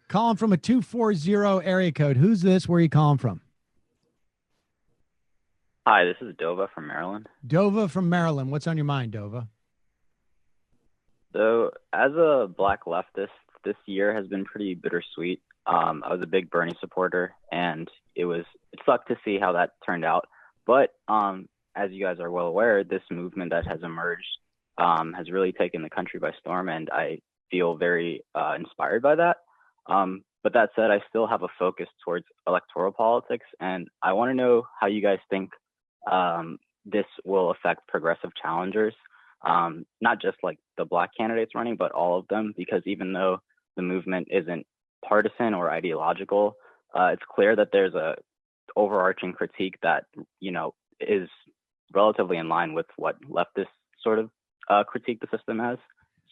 Calling from a 240 area code. Who's this? Where are you calling from? Hi, this is Dova from Maryland. Dova from Maryland. What's on your mind, Dova? So, as a black leftist, this year has been pretty bittersweet. I was a big Bernie supporter, and it sucked to see how that turned out. But as you guys are well aware, this movement that has emerged has really taken the country by storm, and I feel very inspired by that. But that said, I still have a focus towards electoral politics, and I want to know how you guys think this will affect progressive challengers, not just like the black candidates running, but all of them, because even though the movement isn't partisan or ideological, it's clear that there's a overarching critique that, is relatively in line with what leftists sort of critique the system as.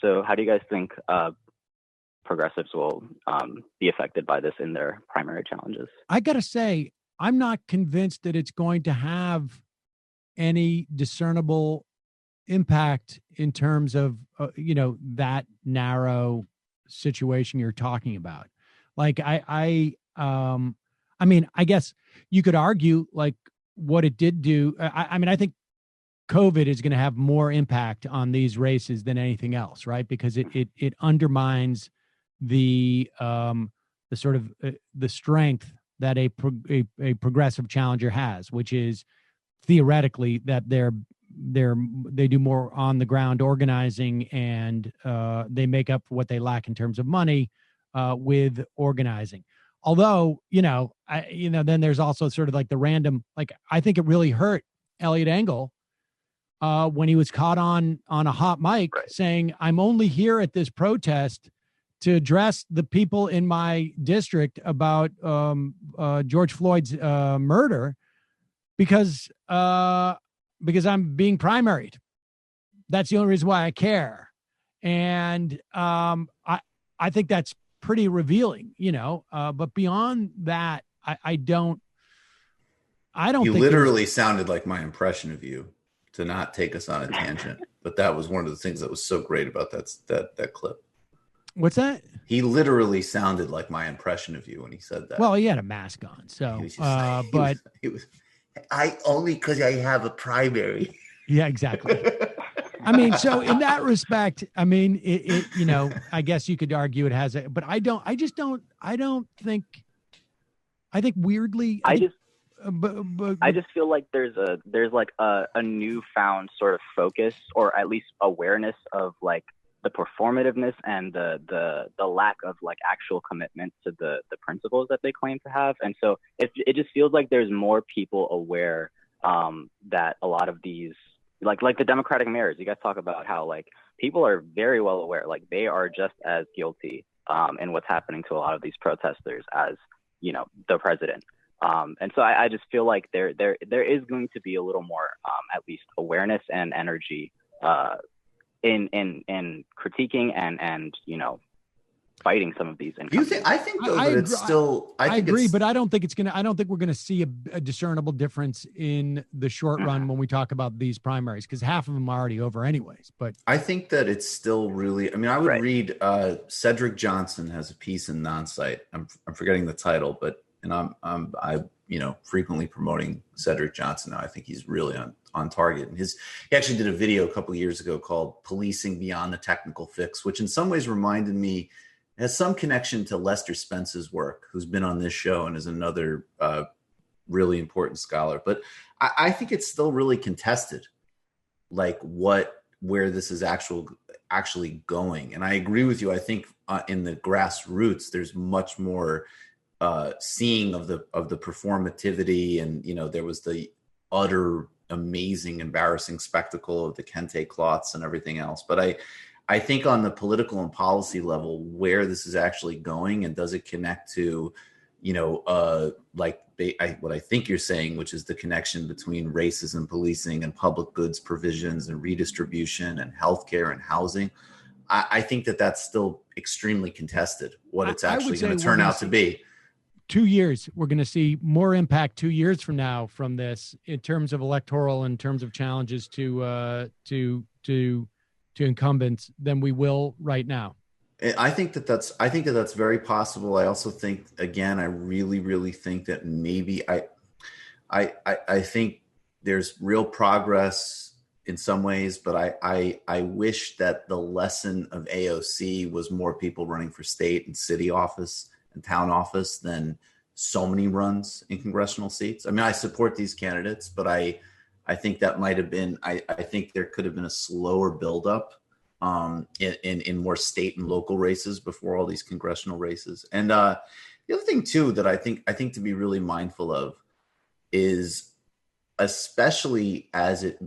So how do you guys think progressives will be affected by this in their primary challenges? I got to say, I'm not convinced that it's going to have any discernible impact in terms of, that narrow situation you're talking about. Like, I mean, I guess you could argue like what it did do. I think COVID is going to have more impact on these races than anything else, right? Because it undermines the sort of the strength that a progressive challenger has, which is theoretically that they do more on the ground organizing, and they make up for what they lack in terms of money with organizing. Although, then there's also sort of like the random, like, I think it really hurt Elliot Engel when he was caught on a hot mic saying, I'm only here at this protest to address the people in my district about George Floyd's murder because I'm being primaried. That's the only reason why I care. And I think that's pretty revealing, but beyond that, I don't you think literally sounded like my impression of you, to not take us on a tangent. But that was one of the things that was so great about that clip. What's that? He literally sounded like my impression of you when he said that. Well, he had a mask on, so I only because I have a primary. Yeah, exactly. I mean, so in that respect, I mean, I guess you could argue it has but I think weirdly, I just feel like there's like a newfound sort of focus, or at least awareness of like the performativeness and the lack of like actual commitment to the principles that they claim to have. And so it just feels like there's more people aware that a lot of these, like the Democratic mayors, you guys talk about how like people are very well aware, like they are just as guilty in what's happening to a lot of these protesters as, the president. And so I just feel like there is going to be a little more at least awareness and energy in critiquing and fighting some of these. You think? I think though that it's still. I agree, but I don't think I don't think we're going to see a discernible difference in the short run when we talk about these primaries, because half of them are already over anyways. But I think that it's still really. I mean, I would read. Cedric Johnson has a piece in Non-Site. I'm forgetting the title, but I'm frequently promoting Cedric Johnson now. I think he's really on target. And he actually did a video a couple of years ago called "Policing Beyond the Technical Fix," which in some ways reminded me. Has some connection to Lester Spence's work, who's been on this show and is another really important scholar. But I think it's still really contested, like where this is actually going. And I agree with you. I think in the grassroots, there's much more seeing of the performativity, and there was the utter amazing, embarrassing spectacle of the kente cloths and everything else. But I think on the political and policy level, where this is actually going, and does it connect to, what I think you're saying, which is the connection between racism, policing, and public goods provisions and redistribution and healthcare and housing. I think that that's still extremely contested, what it's actually going to turn out to be. 2 years, we're going to see more impact 2 years from now from this in terms of electoral, in terms of challenges to to incumbents than we will right now. I think that's very possible. I also think, again, I really think that maybe I think there's real progress in some ways, but I wish that the lesson of AOC was more people running for state and city office and town office than so many runs in congressional seats. I mean, I support these candidates, but I think that might have been, I think there could have been a slower buildup in more state and local races before all these congressional races. And the other thing too that I think to be really mindful of is, especially as it,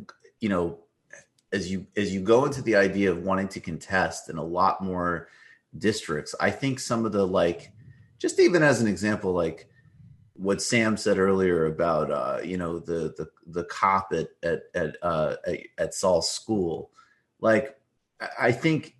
as you go into the idea of wanting to contest in a lot more districts, I think some of the, like, just even as an example, like what Sam said earlier about the cop at Saul's school, like, I think,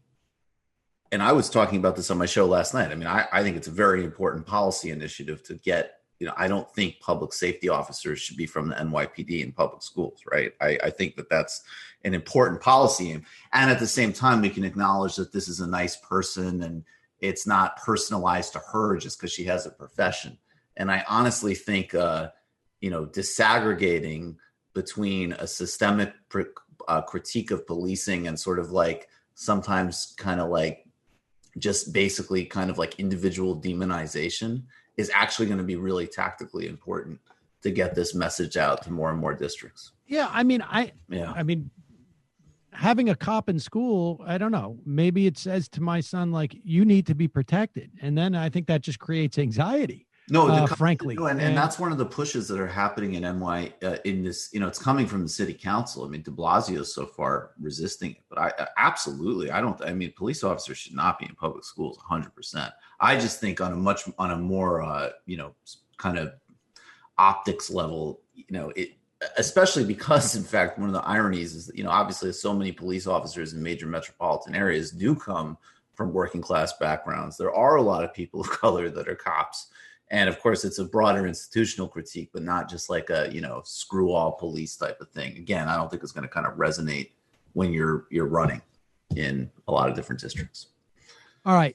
and I was talking about this on my show last night. I mean, I think it's a very important policy initiative to get, I don't think public safety officers should be from the NYPD in public schools, right? I think that that's an important policy aim. And at the same time, we can acknowledge that this is a nice person and it's not personalized to her just because she has a profession. And I honestly think, disaggregating between a systemic critique of policing and sort of like sometimes kind of like just basically kind of like individual demonization is actually going to be really tactically important to get this message out to more and more districts. Yeah. I mean, having a cop in school, I don't know, maybe it says to my son, like, you need to be protected. And then I think that just creates anxiety. No, frankly. And that's one of the pushes that are happening in NY in this, it's coming from the city council. I mean, de Blasio is so far resisting it, but police officers should not be in public schools 100%. I just think on a more, kind of optics level, especially because, in fact, one of the ironies is that, obviously so many police officers in major metropolitan areas do come from working class backgrounds. There are a lot of people of color that are cops. And of course, it's a broader institutional critique, but not just like a, screw all police type of thing. Again, I don't think it's going to kind of resonate when you're running in a lot of different districts. All right.